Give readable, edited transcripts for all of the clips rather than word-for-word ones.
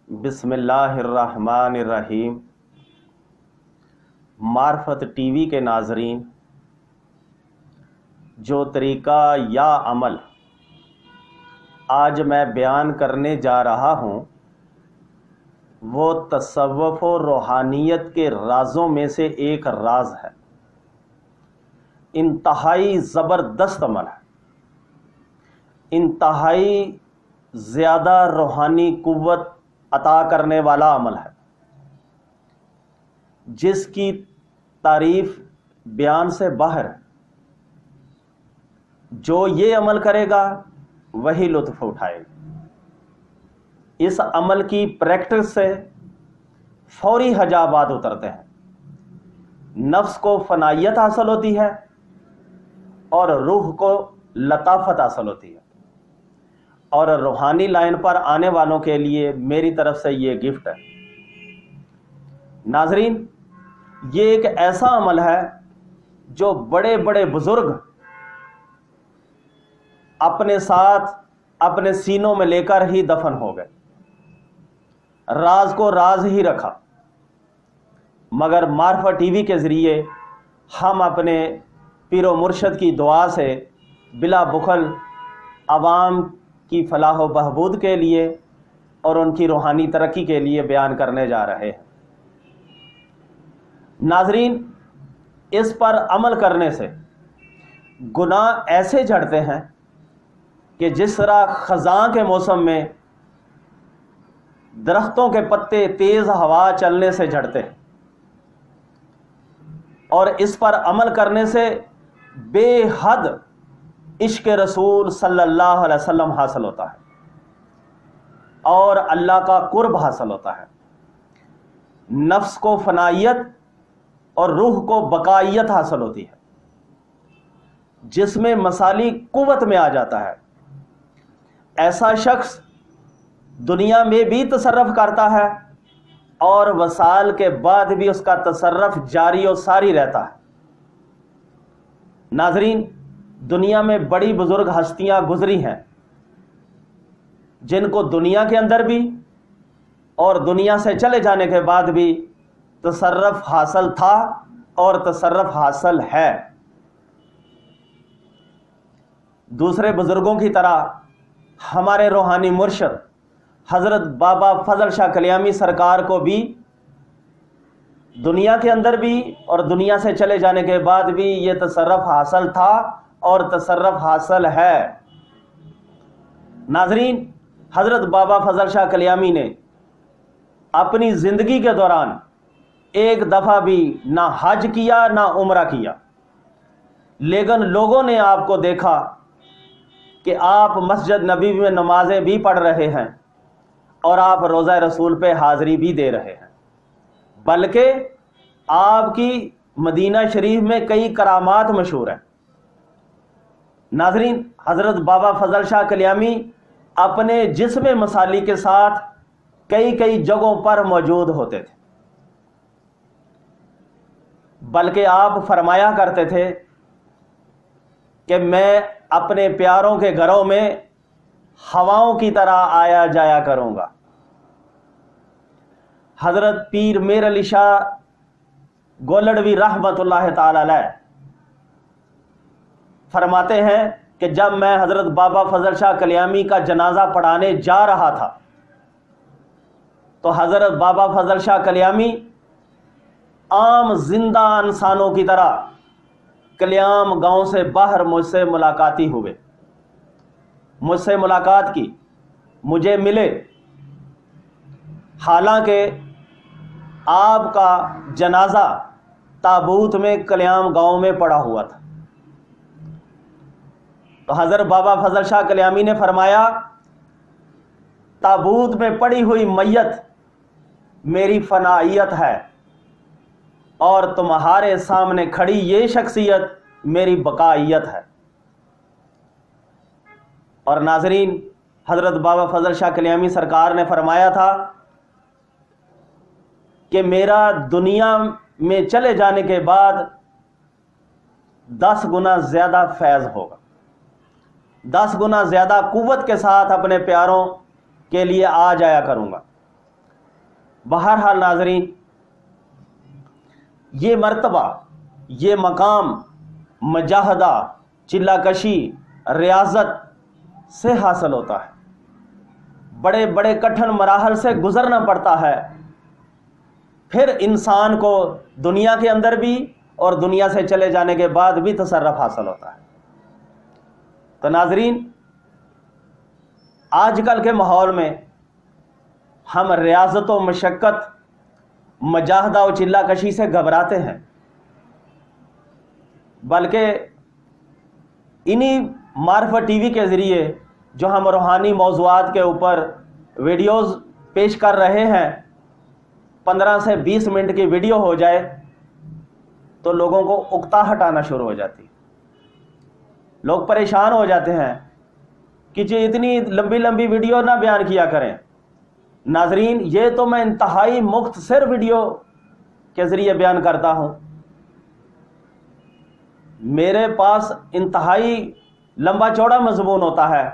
بسم اللہ الرحمن الرحیم۔ معرفت ٹی وی کے ناظرین، جو طریقہ یا عمل آج میں بیان کرنے جا رہا ہوں وہ تصوف و روحانیت کے رازوں میں سے ایک راز ہے۔ انتہائی زبردست عمل ہے، انتہائی زیادہ روحانی قوت عطا کرنے والا عمل ہے، جس کی تعریف بیان سے باہر ہے۔ جو یہ عمل کرے گا وہی لطف اٹھائے گا۔ اس عمل کی پریکٹس سے فوری حجابات اترتے ہیں، نفس کو فنائیت حاصل ہوتی ہے اور روح کو لطافت حاصل ہوتی ہے۔ اور روحانی لائن پر آنے والوں کے لیے میری طرف سے یہ گفٹ ہے۔ ناظرین، یہ ایک ایسا عمل ہے جو بڑے بڑے بزرگ اپنے ساتھ اپنے سینوں میں لے کر ہی دفن ہو گئے، راز کو راز ہی رکھا، مگر معرفت ٹی وی کے ذریعے ہم اپنے پیر و مرشد کی دعا سے بلا بخل عوام کی فلاح و بہبود کے لیے اور ان کی روحانی ترقی کے لیے بیان کرنے جا رہے ہیں۔ ناظرین، اس پر عمل کرنے سے گناہ ایسے جھڑتے ہیں کہ جس طرح خزاں کے موسم میں درختوں کے پتے تیز ہوا چلنے سے جھڑتے ہیں، اور اس پر عمل کرنے سے بے حد عشق رسول صلی اللہ علیہ وسلم حاصل ہوتا ہے اور اللہ کا قرب حاصل ہوتا ہے۔ نفس کو فنائیت اور روح کو بقائیت حاصل ہوتی ہے، جس میں مثالی قوت میں آ جاتا ہے۔ ایسا شخص دنیا میں بھی تصرف کرتا ہے اور وصال کے بعد بھی اس کا تصرف جاری و ساری رہتا ہے۔ ناظرین، دنیا میں بڑی بزرگ ہستیاں گزری ہیں جن کو دنیا کے اندر بھی اور دنیا سے چلے جانے کے بعد بھی تصرف حاصل تھا اور تصرف حاصل ہے۔ دوسرے بزرگوں کی طرح ہمارے روحانی مرشد حضرت بابا فضل شاہ کلیامی سرکار کو بھی دنیا کے اندر بھی اور دنیا سے چلے جانے کے بعد بھی یہ تصرف حاصل تھا اور تصرف حاصل ہے۔ ناظرین، حضرت بابا فضل شاہ کلیامی نے اپنی زندگی کے دوران ایک دفعہ بھی نہ حج کیا نہ عمرہ کیا، لیکن لوگوں نے آپ کو دیکھا کہ آپ مسجد نبی میں نمازیں بھی پڑھ رہے ہیں اور آپ روضہ رسول پہ حاضری بھی دے رہے ہیں، بلکہ آپ کی مدینہ شریف میں کئی کرامات مشہور ہیں۔ ناظرین، حضرت بابا فضل شاہ کلیامی اپنے جسم مثالی کے ساتھ کئی جگہوں پر موجود ہوتے تھے، بلکہ آپ فرمایا کرتے تھے کہ میں اپنے پیاروں کے گھروں میں ہواؤں کی طرح آیا جایا کروں گا۔ حضرت پیر میر علی شاہ گولڑوی رحمت اللہ تعالی علیہ فرماتے ہیں کہ جب میں حضرت بابا فضل شاہ کلیامی کا جنازہ پڑھانے جا رہا تھا تو حضرت بابا فضل شاہ کلیامی عام زندہ انسانوں کی طرح کلیام گاؤں سے باہر مجھ سے ملاقاتی ہوئے، مجھ سے ملاقات کی، مجھے ملے، حالانکہ آپ کا جنازہ تابوت میں کلیام گاؤں میں پڑا ہوا تھا۔ تو حضرت بابا فضل شاہ کلیامی نے فرمایا، تابوت میں پڑی ہوئی میت میری فنائیت ہے اور تمہارے سامنے کھڑی یہ شخصیت میری بقائیت ہے۔ اور ناظرین، حضرت بابا فضل شاہ کلیامی سرکار نے فرمایا تھا کہ میرا دنیا میں چلے جانے کے بعد 10 گنا زیادہ فیض ہوگا، 10 گنا زیادہ قوت کے ساتھ اپنے پیاروں کے لیے آ جایا کروں گا۔ بہرحال ناظرین، یہ مرتبہ، یہ مقام مجاہدہ، چلہ کشی، ریاضت سے حاصل ہوتا ہے، بڑے بڑے کٹھن مراحل سے گزرنا پڑتا ہے، پھر انسان کو دنیا کے اندر بھی اور دنیا سے چلے جانے کے بعد بھی تصرف حاصل ہوتا ہے۔ تو ناظرین، آج کل کے ماحول میں ہم ریاضت و مشقت، مجاہدہ و چلہ کشی سے گھبراتے ہیں، بلکہ انہی معرفت ٹی وی کے ذریعے جو ہم روحانی موضوعات کے اوپر ویڈیوز پیش کر رہے ہیں، 15 سے 20 منٹ کی ویڈیو ہو جائے تو لوگوں کو اکتاہٹ آنا شروع ہو جاتی، لوگ پریشان ہو جاتے ہیں کہ جو اتنی لمبی لمبی ویڈیو نہ بیان کیا کریں۔ ناظرین، یہ تو میں انتہائی مختصر ویڈیو کے ذریعے بیان کرتا ہوں، میرے پاس انتہائی لمبا چوڑا مضمون ہوتا ہے،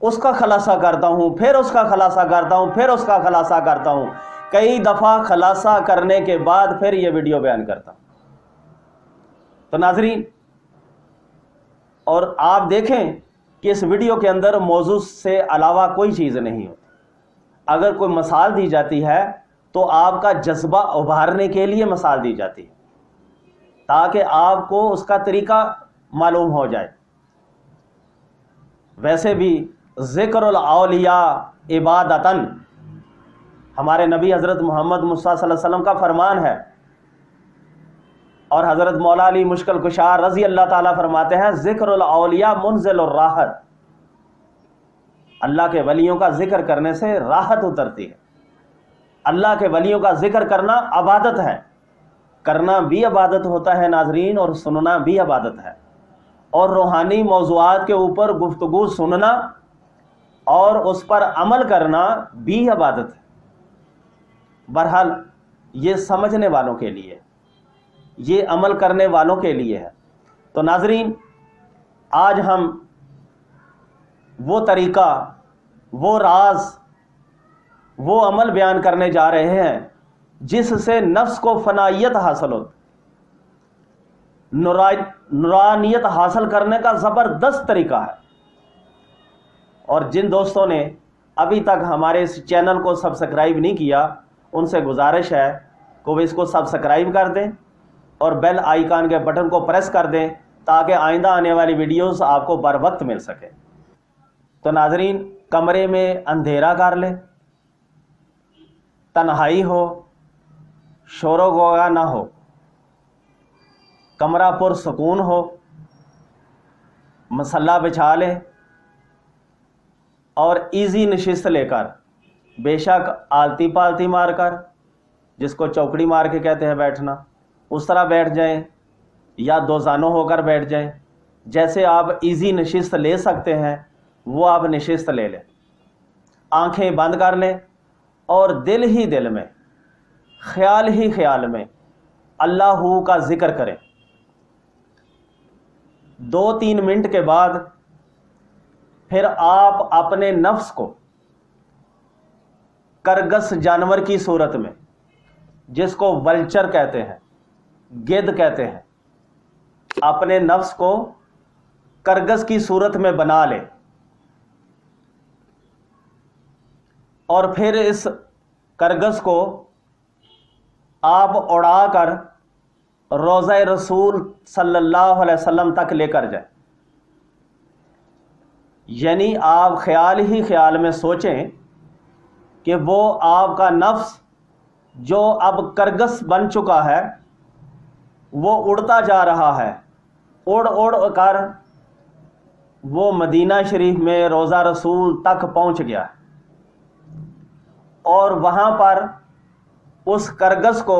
اس کا خلاصہ کرتا ہوں، پھر اس کا خلاصہ کرتا ہوں، پھر اس کا خلاصہ کرتا ہوں، کئی دفعہ خلاصہ کرنے کے بعد پھر یہ ویڈیو بیان کرتا ہوں۔ تو ناظرین، اور آپ دیکھیں کہ اس ویڈیو کے اندر موضوع سے علاوہ کوئی چیز نہیں ہوتی، اگر کوئی مثال دی جاتی ہے تو آپ کا جذبہ ابھارنے کے لیے مثال دی جاتی ہے تاکہ آپ کو اس کا طریقہ معلوم ہو جائے۔ ویسے بھی ذکر الاولیاء عبادتاً ہمارے نبی حضرت محمد مصطفیٰ صلی اللہ علیہ وسلم کا فرمان ہے، اور حضرت مولا علی مشکل کشا رضی اللہ تعالیٰ فرماتے ہیں، ذکر الاولیاء منزل الراحت، اللہ کے ولیوں کا ذکر کرنے سے راحت اترتی ہے۔ اللہ کے ولیوں کا ذکر کرنا عبادت ہے، کرنا بھی عبادت ہوتا ہے ناظرین، اور سننا بھی عبادت ہے، اور روحانی موضوعات کے اوپر گفتگو سننا اور اس پر عمل کرنا بھی عبادت ہے۔ بہرحال یہ سمجھنے والوں کے لیے، یہ عمل کرنے والوں کے لیے ہے۔ تو ناظرین، آج ہم وہ طریقہ، وہ راز، وہ عمل بیان کرنے جا رہے ہیں جس سے نفس کو فنائیت حاصل ہوتی، نورانیت حاصل کرنے کا زبردست طریقہ ہے۔ اور جن دوستوں نے ابھی تک ہمارے اس چینل کو سبسکرائب نہیں کیا، ان سے گزارش ہے کہ وہ اس کو سبسکرائب کر دیں اور بیل آئیکن کے بٹن کو پریس کر دیں تاکہ آئندہ آنے والی ویڈیوز آپ کو بر وقت مل سکے۔ تو ناظرین، کمرے میں اندھیرا کر لیں، تنہائی ہو، شور و غوغا نہ ہو، کمرہ پرسکون ہو، مصلی بچھا لیں اور ایزی نشست لے کر، بے شک آلتی پالتی مار کر، جس کو چوکڑی مار کے کہتے ہیں بیٹھنا، اس طرح بیٹھ جائیں یا دو زانوں ہو کر بیٹھ جائیں، جیسے آپ ایزی نشست لے سکتے ہیں وہ آپ نشست لے لیں، آنکھیں بند کر لیں اور دل ہی دل میں، خیال ہی خیال میں اللہ کا ذکر کریں۔ 2-3 منٹ کے بعد پھر آپ اپنے نفس کو کرگس جانور کی صورت میں، جس کو ولچر کہتے ہیں، گدھ کہتے ہیں، اپنے نفس کو کرگس کی صورت میں بنا لیں، اور پھر اس کرگس کو آپ اڑا کر روضہ رسول صلی اللہ علیہ وسلم تک لے کر جائیں۔ یعنی آپ خیال ہی خیال میں سوچیں کہ وہ آپ کا نفس جو اب کرگس بن چکا ہے وہ اڑتا جا رہا ہے، اڑ اڑ کر وہ مدینہ شریف میں روضہ رسول تک پہنچ گیا ہے، اور وہاں پر اس کرگس کو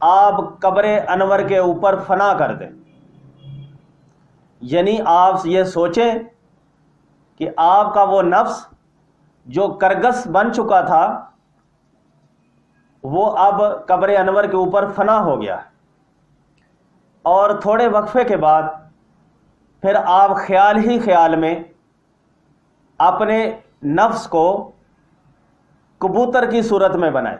آپ قبر انور کے اوپر فنا کر دیں۔ یعنی آپ یہ سوچیں کہ آپ کا وہ نفس جو کرگس بن چکا تھا وہ اب قبر انور کے اوپر فنا ہو گیا، اور تھوڑے وقفے کے بعد پھر آپ خیال ہی خیال میں اپنے نفس کو کبوتر کی صورت میں بنائیں،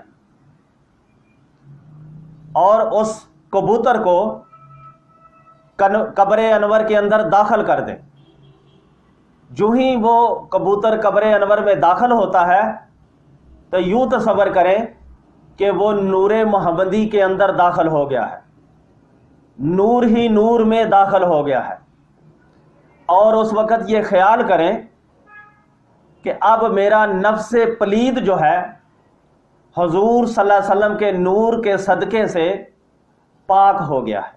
اور اس کبوتر کو قبر انور کے اندر داخل کر دیں۔ جو ہی وہ کبوتر قبر انور میں داخل ہوتا ہے تو یوں تصور کریں کہ وہ نور محمدی کے اندر داخل ہو گیا ہے، نور ہی نور میں داخل ہو گیا ہے، اور اس وقت یہ خیال کریں کہ اب میرا نفس پلید جو ہے حضور صلی اللہ علیہ وسلم کے نور کے صدقے سے پاک ہو گیا ہے،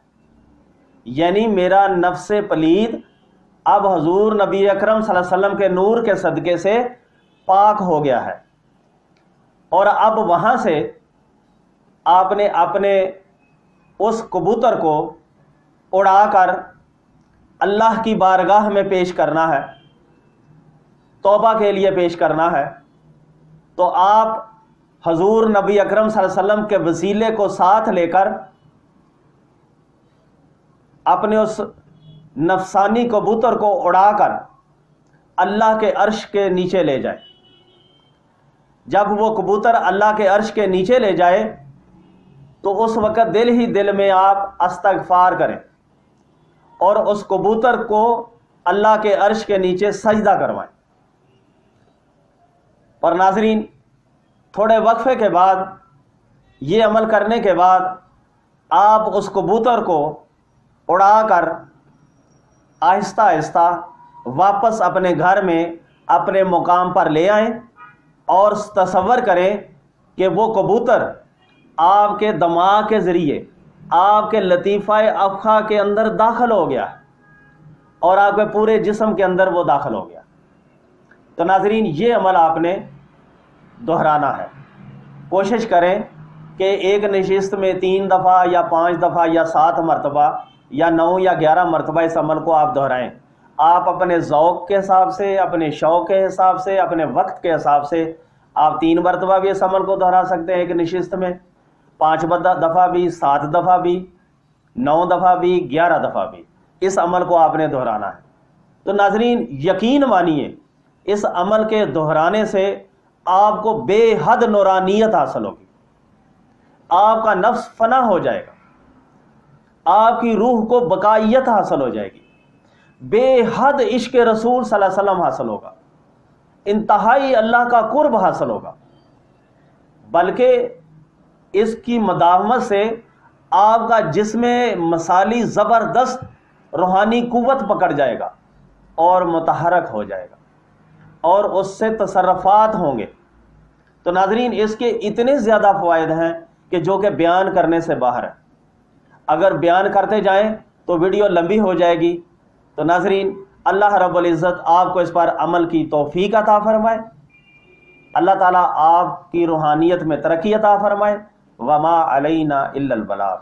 یعنی میرا نفس پلید اب حضور نبی اکرم صلی اللہ علیہ وسلم کے نور کے صدقے سے پاک ہو گیا ہے، اور اب وہاں سے آپ نے اپنے اس کبوتر کو اڑا کر اللہ کی بارگاہ میں پیش کرنا ہے، توبہ کے لیے پیش کرنا ہے۔ تو آپ حضور نبی اکرم صلی اللہ علیہ وسلم کے وسیلے کو ساتھ لے کر اپنے اس نفسانی کبوتر کو اڑا کر اللہ کے عرش کے نیچے لے جائے۔ جب وہ کبوتر اللہ کے عرش کے نیچے لے جائے تو اس وقت دل ہی دل میں آپ استغفار کریں اور اس کبوتر کو اللہ کے عرش کے نیچے سجدہ کروائیں۔ اور ناظرین، تھوڑے وقفے کے بعد، یہ عمل کرنے کے بعد، آپ اس کبوتر کو اڑا کر آہستہ آہستہ واپس اپنے گھر میں اپنے مقام پر لے آئیں اور تصور کریں کہ وہ کبوتر آپ کے دماغ کے ذریعے آپ کے لطیفہ افخا کے اندر داخل ہو گیا اور آپ کے پورے جسم کے اندر وہ داخل ہو گیا۔ تو ناظرین، یہ عمل آپ نے دہرانا ہے۔ کوشش کریں کہ ایک نشست میں 3 دفعہ یا 5 دفعہ یا 7 مرتبہ یا 9 یا 11 مرتبہ اس عمل کو آپ دہرائیں۔ آپ اپنے ذوق کے حساب سے، اپنے شوق کے حساب سے، اپنے وقت کے حساب سے آپ 3 مرتبہ بھی اس عمل کو دہرا سکتے ہیں ایک نشست میں، 5 دفعہ بھی، 7 دفعہ بھی، 9 دفعہ بھی، 11 دفعہ بھی اس عمل کو آپ نے دہرانا ہے۔ تو ناظرین، یقین مانیے اس عمل کے دہرانے سے آپ کو بے حد نورانیت حاصل ہوگی، آپ کا نفس فنا ہو جائے گا، آپ کی روح کو بقائیت حاصل ہو جائے گی، بے حد عشق رسول صلی اللہ علیہ وسلم حاصل ہوگا، انتہائی اللہ کا قرب حاصل ہوگا، بلکہ اس کی مداومت سے آپ کا جسم مثالی زبردست روحانی قوت پکڑ جائے گا اور متحرک ہو جائے گا اور اس سے تصرفات ہوں گے۔ تو ناظرین، اس کے اتنے زیادہ فوائد ہیں کہ جو کہ بیان کرنے سے باہر ہے۔ اگر بیان کرتے جائیں تو ویڈیو لمبی ہو جائے گی۔ تو ناظرین، اللہ رب العزت آپ کو اس پر عمل کی توفیق عطا فرمائے، اللہ تعالیٰ آپ کی روحانیت میں ترقی عطا فرمائے۔ وما علینا الا البلاغ۔